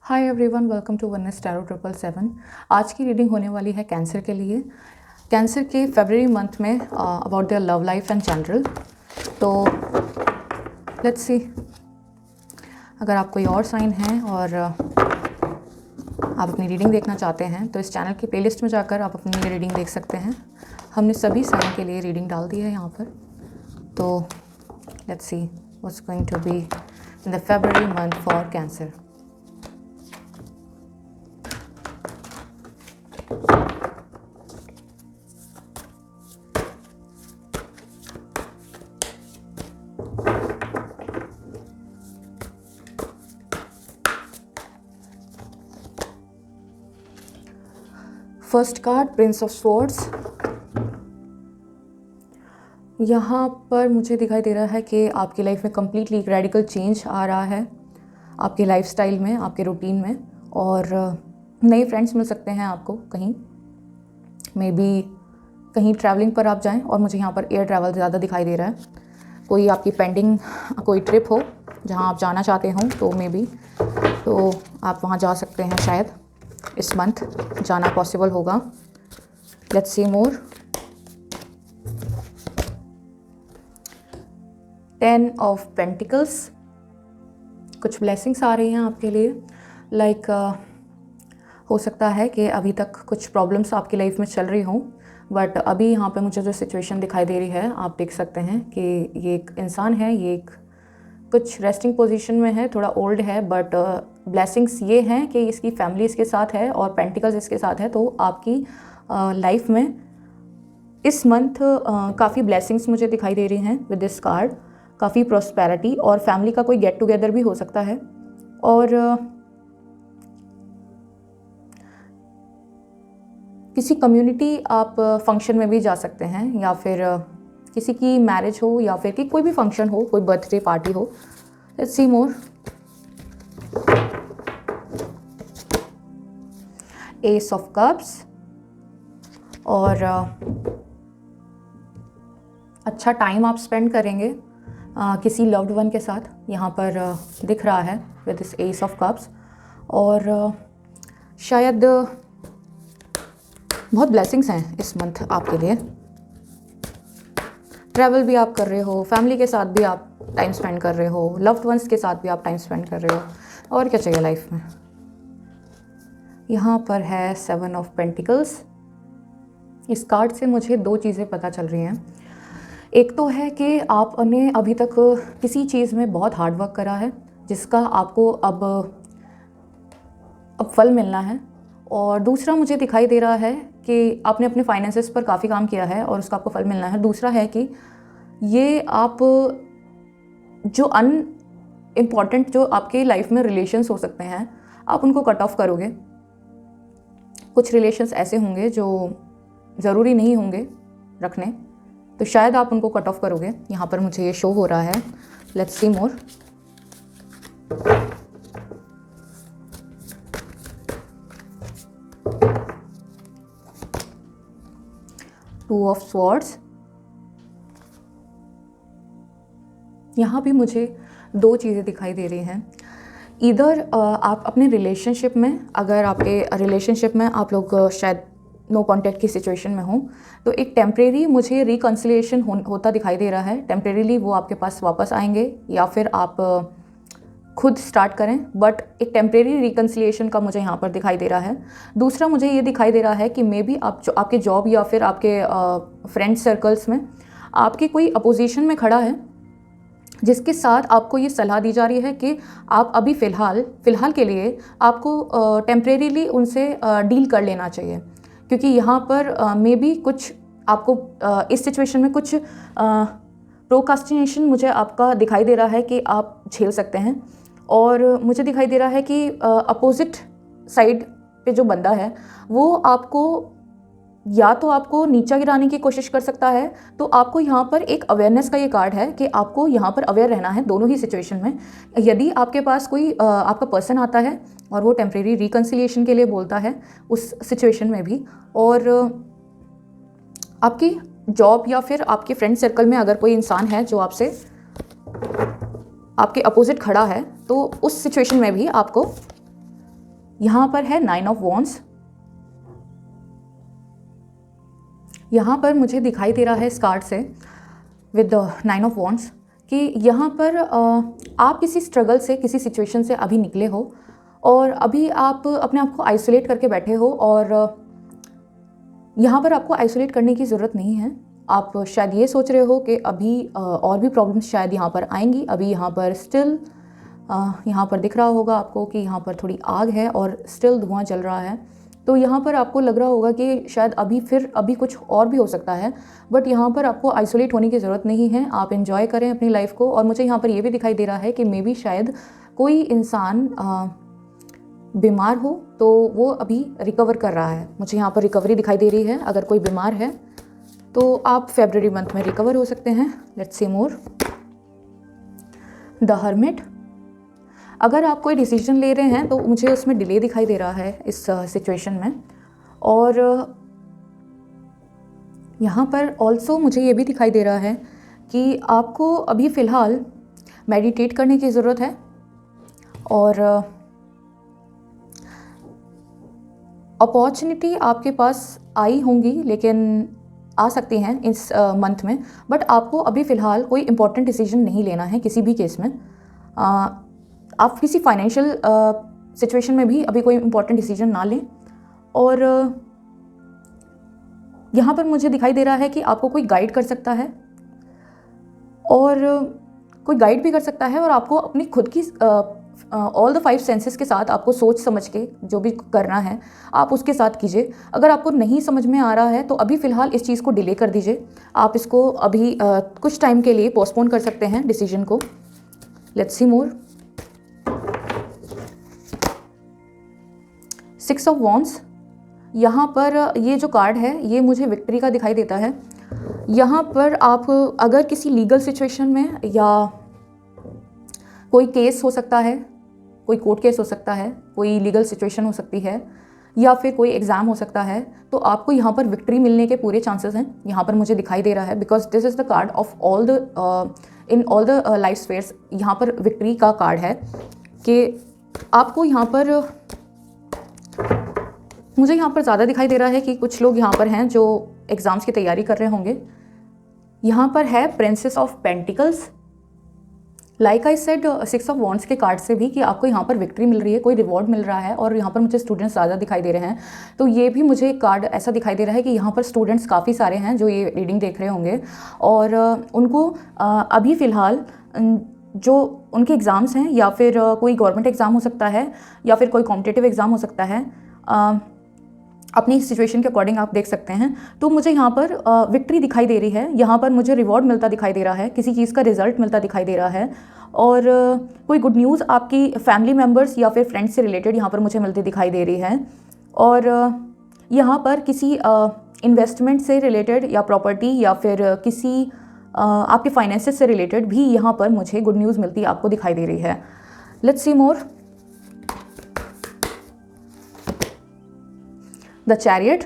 Hi everyone, welcome to oneness tarot 777। आज की reading होने वाली है कैंसर के लिए। कैंसर के फरवरी मंथ में about their love life and general. तो लेट्स सी, अगर आप कोई और साइन हैं और आप अपनी रीडिंग देखना चाहते हैं तो इस चैनल की प्लेलिस्ट में जाकर आप अपनी रीडिंग देख सकते हैं। हमने सभी साइन के लिए रीडिंग डाल दी है यहाँ पर। तो let's see what's going to be in the February month for cancer. First card, prince of swords. यहाँ पर मुझे दिखाई दे रहा है कि आपकी लाइफ में कम्प्लीटली एक रेडिकल चेंज आ रहा है, आपके लाइफस्टाइल में, आपके रूटीन में, और नए फ्रेंड्स मिल सकते हैं आपको कहीं, मे बी कहीं ट्रैवलिंग पर आप जाएं। और मुझे यहाँ पर एयर ट्रैवल ज़्यादा दिखाई दे रहा है। कोई आपकी पेंडिंग कोई ट्रिप हो जहाँ आप जाना चाहते हों तो मे बी तो आप वहाँ जा सकते हैं। शायद इस मंथ जाना पॉसिबल होगा। Let's see more. 10 of pentacles. कुछ ब्लेसिंग्स आ रही हैं आपके लिए। लाइक हो सकता है कि अभी तक कुछ प्रॉब्लम्स आपकी लाइफ में चल रही हों, बट अभी यहाँ पे मुझे जो सिचुएशन दिखाई दे रही है, आप देख सकते हैं कि ये एक इंसान है, ये एक कुछ रेस्टिंग पोजीशन में है, थोड़ा ओल्ड है, बट ब्लेसिंग्स ये हैं कि इसकी फैमिली इसके साथ है और पेंटिकल्स इसके साथ है। तो आपकी लाइफ में इस मंथ काफ़ी ब्लेसिंग्स मुझे दिखाई दे रही हैं विद दिस कार्ड। काफ़ी प्रॉस्पेरिटी और फैमिली का कोई गेट टुगेदर भी हो सकता है। और किसी कम्युनिटी आप फंक्शन में भी जा सकते हैं, या फिर किसी की मैरिज हो, या फिर कि कोई भी फंक्शन हो, कोई बर्थडे पार्टी हो। Let's see more. S of cups. और अच्छा टाइम आप स्पेंड करेंगे किसी लव्ड वन के साथ, यहाँ पर दिख रहा है with this S of cups. और शायद बहुत ब्लेसिंग्स हैं इस मंथ आपके लिए। ट्रैवल भी आप कर रहे हो, फैमिली के साथ भी आप टाइम स्पेंड कर रहे हो, लव्ड वंस के साथ भी आप टाइम स्पेंड कर रहे हो। और क्या चाहिए लाइफ में। यहाँ पर है 7 ऑफ पेंटिकल्स। इस कार्ड से मुझे दो चीज़ें पता चल रही हैं। एक तो है कि आपने अभी तक किसी चीज़ में बहुत हार्ड वर्क करा है, जिसका आपको अब फल मिलना है। और दूसरा मुझे दिखाई दे रहा है कि आपने अपने फाइनेंसेस पर काफ़ी काम किया है और उसका आपको फल मिलना है। दूसरा है कि ये आप जो इम्पॉर्टेंट जो आपके लाइफ में रिलेशंस हो सकते हैं, आप उनको कट ऑफ करोगे। कुछ रिलेशंस ऐसे होंगे जो ज़रूरी नहीं होंगे रखने, तो शायद आप उनको कट ऑफ करोगे। यहाँ पर मुझे ये शो हो रहा है। Let's see more. Two of swords. यहाँ भी मुझे दो चीज़ें दिखाई दे रही हैं। इधर आप अपने रिलेशनशिप में, अगर आपके रिलेशनशिप में आप लोग शायद नो कॉन्टैक्ट की सिचुएशन में हो, तो एक टेम्परेरी मुझे रिकन्सिलिएशन होता दिखाई दे रहा है। टेम्परेरीली वो आपके पास वापस आएंगे, या फिर आप खुद स्टार्ट करें, बट एक टेम्परेरी रिकन्सिलिएशन का मुझे यहाँ पर दिखाई दे रहा है। दूसरा मुझे ये दिखाई दे रहा है कि मे बी आप जो आपके जॉब या फिर आपके फ्रेंड सर्कल्स में आपकी कोई अपोजिशन में खड़ा है, जिसके साथ आपको ये सलाह दी जा रही है कि आप अभी फ़िलहाल के लिए आपको टेम्परेरीली उनसे डील कर लेना चाहिए। क्योंकि यहाँ पर मे बी कुछ आपको इस सिचुएशन में कुछ प्रोकास्टिनेशन मुझे आपका दिखाई दे रहा है कि आप झेल सकते हैं। और मुझे दिखाई दे रहा है कि अपोजिट साइड पे जो बंदा है वो आपको या तो आपको नीचा गिराने की कोशिश कर सकता है। तो आपको यहाँ पर एक अवेयरनेस का ये कार्ड है कि आपको यहाँ पर अवेयर रहना है दोनों ही सिचुएशन में। यदि आपके पास कोई आपका पर्सन आता है और वो टेम्परेरी रिकन्सिलिएशन के लिए बोलता है उस सिचुएशन में भी, और आपकी जॉब या फिर आपके फ्रेंड सर्कल में अगर कोई इंसान है जो आपसे आपके अपोजिट खड़ा है, तो उस सिचुएशन में भी आपको यहाँ पर है 9 ऑफ वॉन्ड्स। यहाँ पर मुझे दिखाई दे रहा है इस कार्ड से विद 9 ऑफ वॉन्ड्स कि यहाँ पर आप किसी स्ट्रगल से, किसी सिचुएशन से अभी निकले हो और अभी आप अपने आप को आइसोलेट करके बैठे हो, और यहाँ पर आपको आइसोलेट करने की ज़रूरत नहीं है। आप शायद ये सोच रहे हो कि अभी और भी प्रॉब्लम्स शायद यहाँ पर आएंगी। अभी यहाँ पर स्टिल यहाँ पर दिख रहा होगा आपको कि यहाँ पर थोड़ी आग है और स्टिल धुआं जल रहा है। तो यहाँ पर आपको लग रहा होगा कि शायद अभी कुछ और भी हो सकता है, बट यहाँ पर आपको आइसोलेट होने की ज़रूरत नहीं है। आप एंजॉय करें अपनी लाइफ को। और मुझे यहाँ पर ये भी दिखाई दे रहा है कि मे बी शायद कोई इंसान बीमार हो तो वो अभी रिकवर कर रहा है। मुझे यहाँ पर रिकवरी दिखाई दे रही है। अगर कोई बीमार है तो आप फरवरी मंथ में रिकवर हो सकते हैं। Let's see more. The hermit. अगर आप कोई डिसीजन ले रहे हैं तो मुझे उसमें डिले दिखाई दे रहा है इस सिचुएशन में। और यहाँ पर ऑल्सो मुझे ये भी दिखाई दे रहा है कि आपको अभी फ़िलहाल मेडिटेट करने की ज़रूरत है। और अपॉर्चुनिटी आपके पास आई होंगी, लेकिन आ सकती हैं इस मंथ में, बट आपको अभी फ़िलहाल कोई इम्पॉर्टेंट डिसीजन नहीं लेना है किसी भी केस में। आप किसी फाइनेंशियल सिचुएशन में भी अभी कोई इम्पॉर्टेंट डिसीजन ना लें। और यहाँ पर मुझे दिखाई दे रहा है कि आपको कोई गाइड कर सकता है, और कोई गाइड भी कर सकता है, और आपको अपनी खुद की ऑल द 5 सेंसेस के साथ आपको सोच समझ के जो भी करना है आप उसके साथ कीजिए। अगर आपको नहीं समझ में आ रहा है तो अभी फ़िलहाल इस चीज़ को डिले कर दीजिए। आप इसको अभी कुछ टाइम के लिए पोस्टपोन कर सकते हैं डिसीजन को। Let's see more. 6 of wands. यहाँ पर ये जो कार्ड है ये मुझे विक्ट्री का दिखाई देता है। यहाँ पर आप अगर किसी लीगल सिचुएशन में, या कोई केस हो सकता है, कोई कोर्ट केस हो सकता है, कोई लीगल सिचुएशन हो सकती है, या फिर कोई एग्ज़ाम हो सकता है, तो आपको यहाँ पर विक्ट्री मिलने के पूरे चांसेस हैं। यहाँ पर मुझे दिखाई दे रहा है because this is the card of in all the life spheres. यहाँ पर विक्ट्री का कार्ड है कि आपको यहाँ पर, मुझे यहाँ पर ज़्यादा दिखाई दे रहा है कि कुछ लोग यहाँ पर हैं जो एग्ज़ाम्स की तैयारी कर रहे होंगे। यहाँ पर है princess of pentacles. Like I said 6 of wands के कार्ड से भी कि आपको यहाँ पर विक्ट्री मिल रही है, कोई रिवॉर्ड मिल रहा है, और यहाँ पर मुझे स्टूडेंट्स ज़्यादा दिखाई दे रहे हैं। तो ये भी मुझे कार्ड ऐसा दिखाई दे रहा है कि यहाँ पर स्टूडेंट्स काफ़ी सारे हैं जो ये रीडिंग देख रहे होंगे, और उनको अभी फ़िलहाल जो उनके एग्ज़ाम्स हैं, या फिर कोई गवर्नमेंट एग्ज़ाम हो सकता है, या फिर कोई कॉम्पिटिटिव एग्ज़ाम हो सकता है, अपनी सिचुएशन के अकॉर्डिंग आप देख सकते हैं। तो मुझे यहाँ पर विक्ट्री दिखाई दे रही है। यहाँ पर मुझे रिवॉर्ड मिलता दिखाई दे रहा है, किसी चीज़ का रिजल्ट मिलता दिखाई दे रहा है, और कोई गुड न्यूज़ आपकी फैमिली मेम्बर्स या फिर फ्रेंड्स से रिलेटेड यहाँ पर मुझे मिलती दिखाई दे रही है। और यहाँ पर किसी इन्वेस्टमेंट से रिलेटेड, या प्रॉपर्टी, या फिर किसी आपके फाइनेंसेस से रिलेटेड भी यहाँ पर मुझे गुड न्यूज़ मिलती आपको दिखाई दे रही है। Let's see more. The chariot.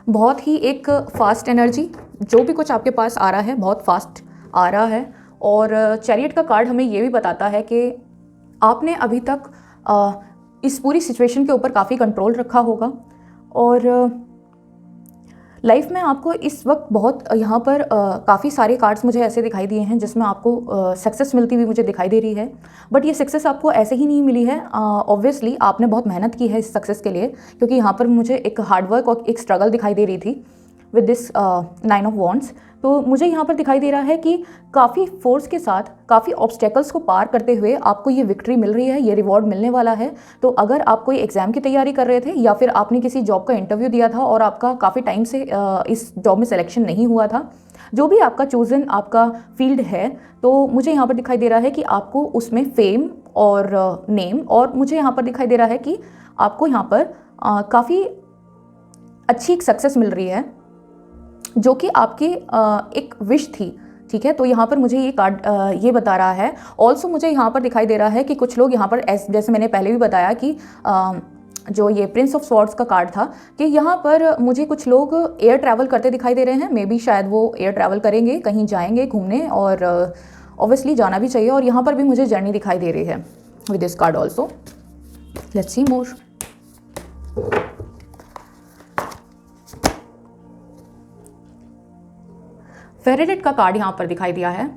बहुत ही एक फास्ट एनर्जी, जो भी कुछ आपके पास आ रहा है बहुत फास्ट आ रहा है। और चैरियट का कार्ड हमें ये भी बताता है कि आपने अभी तक इस पूरी सिचुएशन के ऊपर काफ़ी कंट्रोल रखा होगा, और लाइफ में आपको इस वक्त बहुत यहाँ पर काफ़ी सारे कार्ड्स मुझे ऐसे दिखाई दिए हैं जिसमें आपको सक्सेस मिलती हुई मुझे दिखाई दे रही है। बट ये सक्सेस आपको ऐसे ही नहीं मिली है। ऑब्वियसली आपने बहुत मेहनत की है इस सक्सेस के लिए, क्योंकि यहाँ पर मुझे एक हार्डवर्क और एक स्ट्रगल दिखाई दे रही थी विद दिस 9 ऑफ वॉन्ड्स। तो मुझे यहाँ पर दिखाई दे रहा है कि काफ़ी फोर्स के साथ, काफ़ी ऑब्स्टेकल्स को पार करते हुए आपको ये विक्ट्री मिल रही है, ये रिवॉर्ड मिलने वाला है। तो अगर आप कोई एग्ज़ाम की तैयारी कर रहे थे, या फिर आपने किसी जॉब का इंटरव्यू दिया था और आपका काफ़ी टाइम से इस जॉब में सिलेक्शन नहीं हुआ था, जो भी आपका चूज़न आपका फील्ड है, तो मुझे यहाँ पर दिखाई दे रहा है कि आपको उसमें फेम और नेम, और मुझे यहाँ पर दिखाई दे रहा है कि आपको यहाँ पर काफ़ी अच्छी एक सक्सेस मिल रही है, जो कि आपकी एक विश थी। ठीक है, तो यहाँ पर मुझे ये कार्ड ये बता रहा है। ऑल्सो मुझे यहाँ पर दिखाई दे रहा है कि कुछ लोग यहाँ पर, जैसे मैंने पहले भी बताया कि जो ये प्रिंस ऑफ स्वॉर्ड्स का कार्ड था, कि यहाँ पर मुझे कुछ लोग एयर ट्रैवल करते दिखाई दे रहे हैं। मे बी शायद वो एयर ट्रैवल करेंगे, कहीं जाएंगे घूमने, और ऑब्वियसली जाना भी चाहिए। और यहाँ पर भी मुझे जर्नी दिखाई दे रही है with this card also. Let's see more. फेरेडेट का कार्ड यहाँ पर दिखाई दिया है।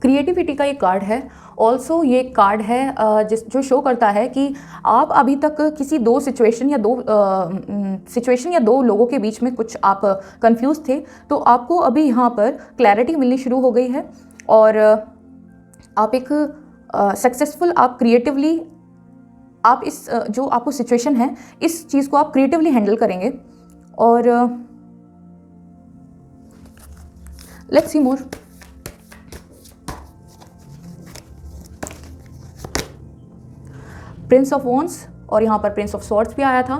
क्रिएटिविटी का एक कार्ड है। ऑल्सो ये कार्ड है जो शो करता है कि आप अभी तक किसी दो सिचुएशन या दो लोगों के बीच में कुछ आप कंफ्यूज थे, तो आपको अभी यहाँ पर क्लैरिटी मिलनी शुरू हो गई है और आप एक सक्सेसफुल, आप क्रिएटिवली, आप इस जो आपको सिचुएशन है इस चीज़ को आप क्रिएटिवली हैंडल करेंगे। और let's see more. Prince of wands और यहाँ पर प्रिंस ऑफ स्वॉर्ड्स भी आया था।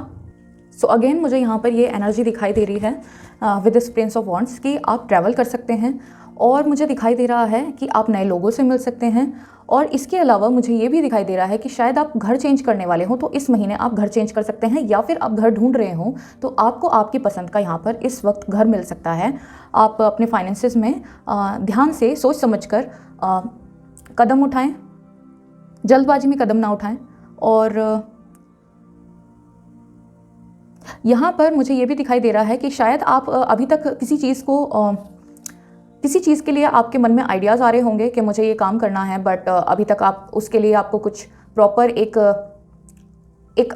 सो अगेन मुझे यहाँ पर ये एनर्जी दिखाई दे रही है with this Prince of wands कि आप ट्रैवल कर सकते हैं और मुझे दिखाई दे रहा है कि आप नए लोगों से मिल सकते हैं। और इसके अलावा मुझे ये भी दिखाई दे रहा है कि शायद आप घर चेंज करने वाले हो, तो इस महीने आप घर चेंज कर सकते हैं, या फिर आप घर ढूंढ रहे हो तो आपको आपकी पसंद का यहाँ पर इस वक्त घर मिल सकता है। आप अपने फाइनेंसेस में ध्यान से सोच समझकर कदम उठाएं, जल्दबाजी में कदम ना उठाएं। और यहाँ पर मुझे ये भी दिखाई दे रहा है कि शायद आप अभी तक किसी चीज़ के लिए आपके मन में आइडियाज़ आ रहे होंगे कि मुझे ये काम करना है, बट अभी तक आप उसके लिए आपको कुछ प्रॉपर एक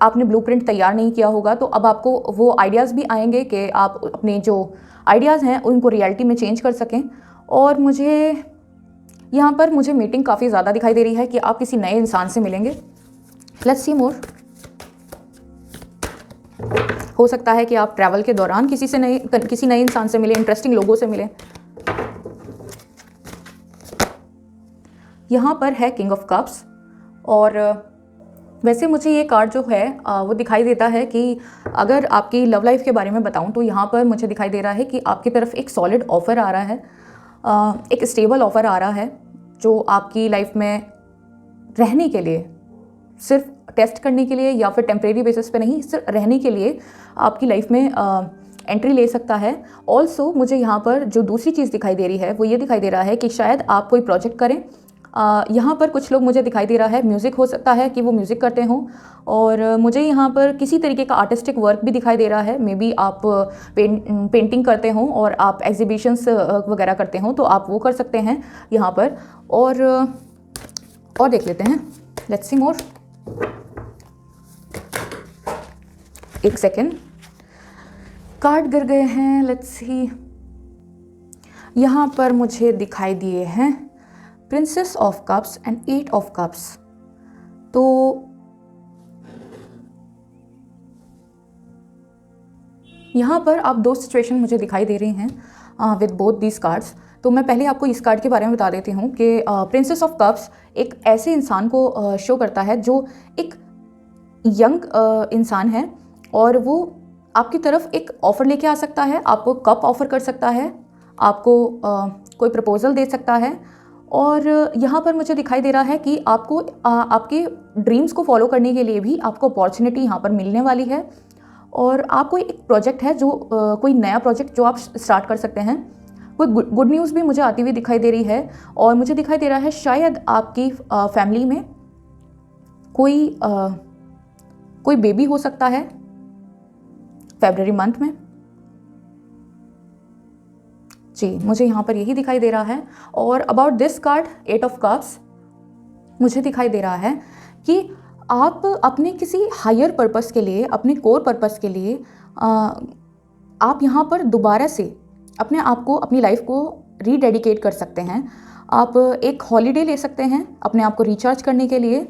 आपने ब्लूप्रिंट तैयार नहीं किया होगा। तो अब आपको वो आइडियाज़ भी आएंगे कि आप अपने जो आइडियाज़ हैं उनको रियलिटी में चेंज कर सकें। और यहाँ पर मुझे मीटिंग काफ़ी ज़्यादा दिखाई दे रही है कि आप किसी नए इंसान से मिलेंगे। लेट्स सी मोर। हो सकता है कि आप ट्रैवल के दौरान किसी नए इंसान से मिले, इंटरेस्टिंग लोगों से मिले। यहाँ पर है किंग ऑफ कप्स। और वैसे मुझे ये कार्ड जो है वो दिखाई देता है कि अगर आपकी लव लाइफ के बारे में बताऊँ तो यहाँ पर मुझे दिखाई दे रहा है कि आपकी तरफ एक सॉलिड ऑफ़र आ रहा है, एक स्टेबल ऑफ़र आ रहा है जो आपकी लाइफ में रहने के लिए, सिर्फ टेस्ट करने के लिए या फिर टेम्परेरी बेसिस पे नहीं, सिर्फ रहने के लिए आपकी लाइफ में एंट्री ले सकता है। ऑल्सो मुझे यहाँ पर जो दूसरी चीज़ दिखाई दे रही है वो ये दिखाई दे रहा है कि शायद आप कोई प्रोजेक्ट करें। यहाँ पर कुछ लोग, मुझे दिखाई दे रहा है म्यूज़िक, हो सकता है कि वो म्यूज़िक करते हों। और मुझे यहाँ पर किसी तरीके का आर्टिस्टिक वर्क भी दिखाई दे रहा है। मे बी आप पेंटिंग करते हों और आप एग्जीबिशंस वगैरह करते हों, तो आप वो कर सकते हैं यहाँ पर। और देख लेते हैं। लेट्स सी मोर। एक सेकेंड, कार्ड गिर गए हैं। Let's see. यहाँ पर मुझे दिखाई दिए हैं princess of cups and 8 of cups. तो यहाँ पर आप दो सिचुएशन मुझे दिखाई दे रही हैं विद बोथ दीज कार्ड्स। तो मैं पहले आपको इस कार्ड के बारे में बता देती हूँ कि प्रिंसेस ऑफ कप्स एक ऐसे इंसान को शो करता है जो एक यंग इंसान है और वो आपकी तरफ एक ऑफ़र लेके आ सकता है, आपको कप ऑफ़र कर सकता है, आपको कोई प्रपोज़ल दे सकता है। और यहाँ पर मुझे दिखाई दे रहा है कि आपको आपके ड्रीम्स को फॉलो करने के लिए भी आपको अपॉर्चुनिटी यहाँ पर मिलने वाली है। और आपको एक प्रोजेक्ट है जो कोई नया प्रोजेक्ट जो आप स्टार्ट कर सकते हैं। कोई गुड न्यूज़ भी मुझे आती हुई दिखाई दे रही है। और मुझे दिखाई दे रहा है शायद आपकी फैमिली में कोई बेबी हो सकता है फरवरी मंथ में। जी, मुझे यहाँ पर यही दिखाई दे रहा है। और about this card 8 of cups, मुझे दिखाई दे रहा है कि आप अपने किसी हायर पर्पस के लिए, अपने कोर पर्पस के लिए आप यहाँ पर दोबारा से अपने आप को, अपनी लाइफ को रीडेडिकेट कर सकते हैं। आप एक हॉलीडे ले सकते हैं अपने आप को रिचार्ज करने के लिए।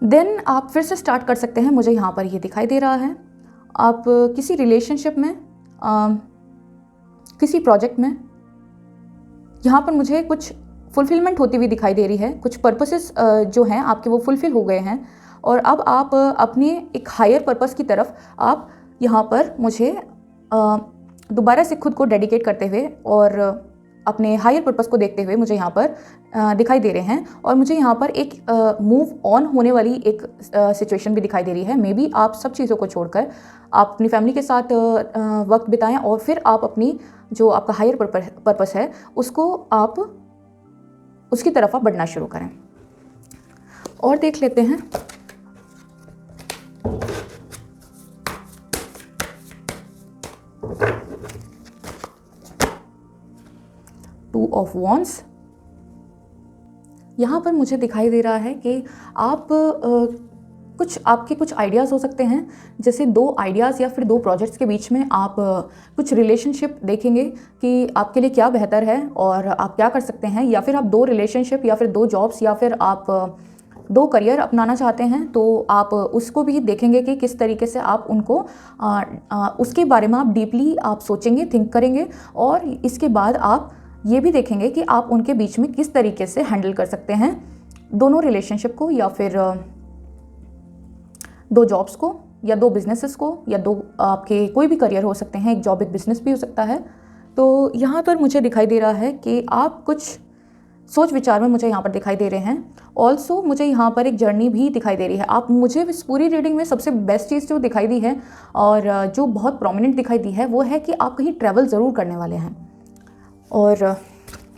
देन आप फिर से स्टार्ट कर सकते हैं। मुझे यहाँ पर ये दिखाई दे रहा है आप किसी रिलेशनशिप में, किसी प्रोजेक्ट में, यहाँ पर मुझे कुछ फुलफिलमेंट होती हुई दिखाई दे रही है। कुछ पर्पसेस जो हैं आपके वो फुलफिल हो गए हैं और अब आप अपने एक हायर पर्पस की तरफ आप यहाँ पर मुझे दोबारा से खुद को डेडिकेट करते हुए और अपने हायर पर्पस को देखते हुए मुझे यहाँ पर दिखाई दे रहे हैं। और मुझे यहाँ पर एक मूव ऑन होने वाली एक सिचुएशन भी दिखाई दे रही है। मे बी आप सब चीज़ों को छोड़कर आप अपनी फैमिली के साथ वक्त बिताएं और फिर आप अपनी जो आपका हायर पर्पस है उसको आप उसकी तरफ आप बढ़ना शुरू करें। और देख लेते हैं ऑफ वॉन्ड्स। यहाँ पर मुझे दिखाई दे रहा है कि आप आपके कुछ आइडियाज़ हो सकते हैं, जैसे 2 आइडियाज़ या फिर 2 प्रोजेक्ट्स के बीच में आप कुछ रिलेशनशिप देखेंगे कि आपके लिए क्या बेहतर है और आप क्या कर सकते हैं, या फिर आप 2 रिलेशनशिप या फिर 2 जॉब्स या फिर आप 2 करियर अपनाना चाहते हैं, तो आप उसको भी देखेंगे कि किस तरीके से आप उनको उसके बारे में आप डीपली आप सोचेंगे, थिंक करेंगे, और इसके बाद आप ये भी देखेंगे कि आप उनके बीच में किस तरीके से हैंडल कर सकते हैं दोनों रिलेशनशिप को, या फिर 2 जॉब्स को, या 2 बिजनेसेस को, या 2 आपके कोई भी करियर हो सकते हैं, एक जॉब एक बिजनेस भी हो सकता है। तो यहाँ पर मुझे दिखाई दे रहा है कि आप कुछ सोच विचार में मुझे यहाँ पर दिखाई दे रहे हैं। ऑल्सो मुझे यहाँ पर एक जर्नी भी दिखाई दे रही है। आप मुझे इस पूरी रीडिंग में सबसे बेस्ट चीज़ जो दिखाई दी है और जो बहुत प्रोमिनेंट दिखाई दी है वो है कि आप कहीं ट्रैवल ज़रूर करने वाले हैं। और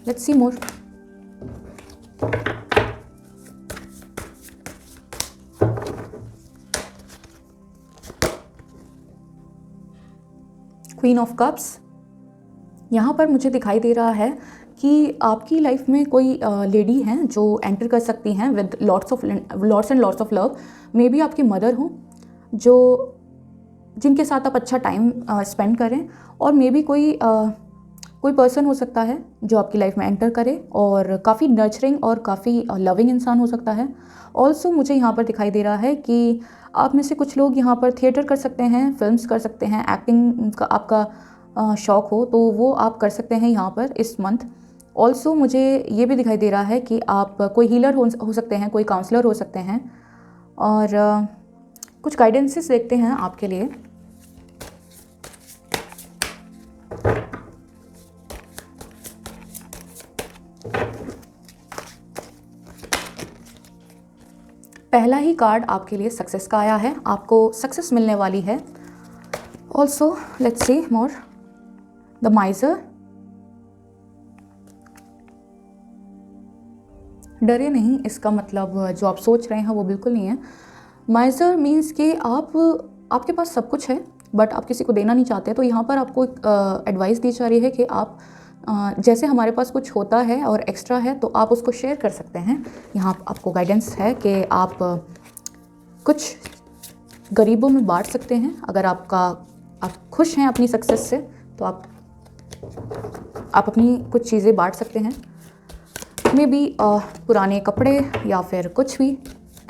let's see more. Queen of cups. यहाँ पर मुझे दिखाई दे रहा है कि आपकी लाइफ में कोई लेडी हैं जो एंटर कर सकती हैं with lots and lots of love. May be आपकी मदर हो जो जिनके साथ आप अच्छा टाइम स्पेंड करें, और मे बी कोई पर्सन हो सकता है जो आपकी लाइफ में एंटर करे और काफ़ी नर्चरिंग और काफ़ी लविंग इंसान हो सकता है। ऑल्सो मुझे यहाँ पर दिखाई दे रहा है कि आप में से कुछ लोग यहाँ पर थिएटर कर सकते हैं, फिल्म्स कर सकते हैं, एक्टिंग का आपका शौक़ हो तो वो आप कर सकते हैं यहाँ पर इस मंथ। ऑल्सो मुझे ये भी दिखाई दे रहा है कि आप कोई हीलर हो सकते हैं, कोई काउंसलर हो सकते हैं, और कुछ गाइडेंसेस देखते हैं आपके लिए। पहला ही कार्ड आपके लिए सक्सेस का आया है, आपको सक्सेस मिलने वाली है। Also let's see more. The माइजर। डरे नहीं, इसका मतलब जो आप सोच रहे हैं वो बिल्कुल नहीं है। माइजर मीन्स कि आपके पास सब कुछ है बट आप किसी को देना नहीं चाहते। तो यहाँ पर आपको एडवाइस दी जा रही है कि आप जैसे हमारे पास कुछ होता है और एक्स्ट्रा है तो आप उसको शेयर कर सकते हैं। यहाँ आपको गाइडेंस है कि आप कुछ गरीबों में बांट सकते हैं। अगर आप खुश हैं अपनी सक्सेस से तो आप अपनी कुछ चीज़ें बांट सकते हैं। मे बी पुराने कपड़े या फिर कुछ भी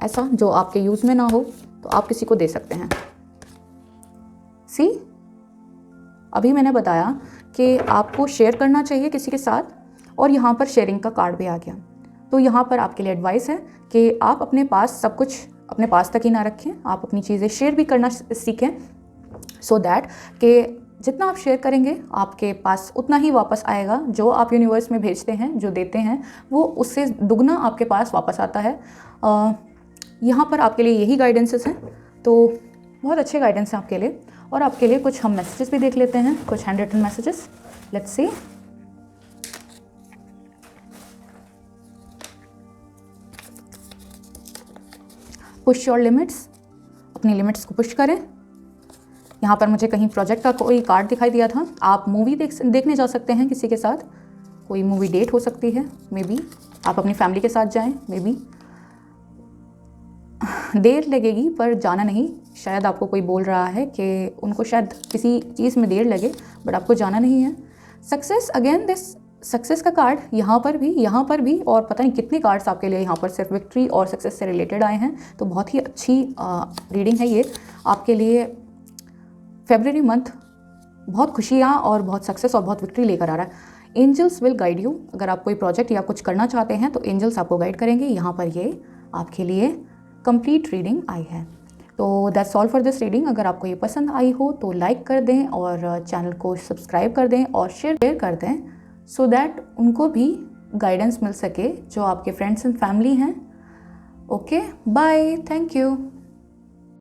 ऐसा जो आपके यूज़ में ना हो तो आप किसी को दे सकते हैं। सी, अभी मैंने बताया कि आपको शेयर करना चाहिए किसी के साथ, और यहाँ पर शेयरिंग का कार्ड भी आ गया। तो यहाँ पर आपके लिए एडवाइस है कि आप अपने पास सब कुछ अपने पास तक ही ना रखें, आप अपनी चीज़ें शेयर भी करना सीखें, सो दैट कि जितना आप शेयर करेंगे आपके पास उतना ही वापस आएगा। जो आप यूनिवर्स में भेजते हैं, जो देते हैं, वो उससे दुगना आपके पास वापस आता है। यहाँ पर आपके लिए यही गाइडेंसेस हैं, तो बहुत अच्छे गाइडेंस हैं आपके लिए। और आपके लिए कुछ हम मैसेजेस भी देख लेते हैं, कुछ handwritten messages. Let's see. Push your limits. अपनी लिमिट्स को पुश करें। यहाँ पर मुझे कहीं प्रोजेक्ट का कोई कार्ड दिखाई दिया था। आप मूवी देखने जा सकते हैं किसी के साथ, कोई मूवी डेट हो सकती है। मे बी आप अपनी फैमिली के साथ जाएं, मे बी देर लगेगी पर जाना नहीं। शायद आपको कोई बोल रहा है कि उनको शायद किसी चीज़ में देर लगे बट आपको जाना नहीं है। सक्सेस, अगेन दिस सक्सेस का कार्ड यहाँ पर भी और पता नहीं कितने कार्ड्स आपके लिए यहाँ पर सिर्फ विक्ट्री और सक्सेस से रिलेटेड आए हैं। तो बहुत ही अच्छी रीडिंग है ये आपके लिए। फरवरी मंथ बहुत खुशियाँ और बहुत सक्सेस और बहुत विक्ट्री लेकर आ रहा है। Angels will guide you. अगर आप कोई प्रोजेक्ट या कुछ करना चाहते हैं तो एंजल्स आपको गाइड करेंगे। यहाँ पर ये आपके लिए कंप्लीट रीडिंग आई है। तो that's all for this reading. अगर आपको ये पसंद आई हो तो लाइक कर दें और चैनल को सब्सक्राइब कर दें और शेयर कर दें, सो दैट उनको भी गाइडेंस मिल सके जो आपके फ्रेंड्स एंड फैमिली हैं। Okay, bye, thank you.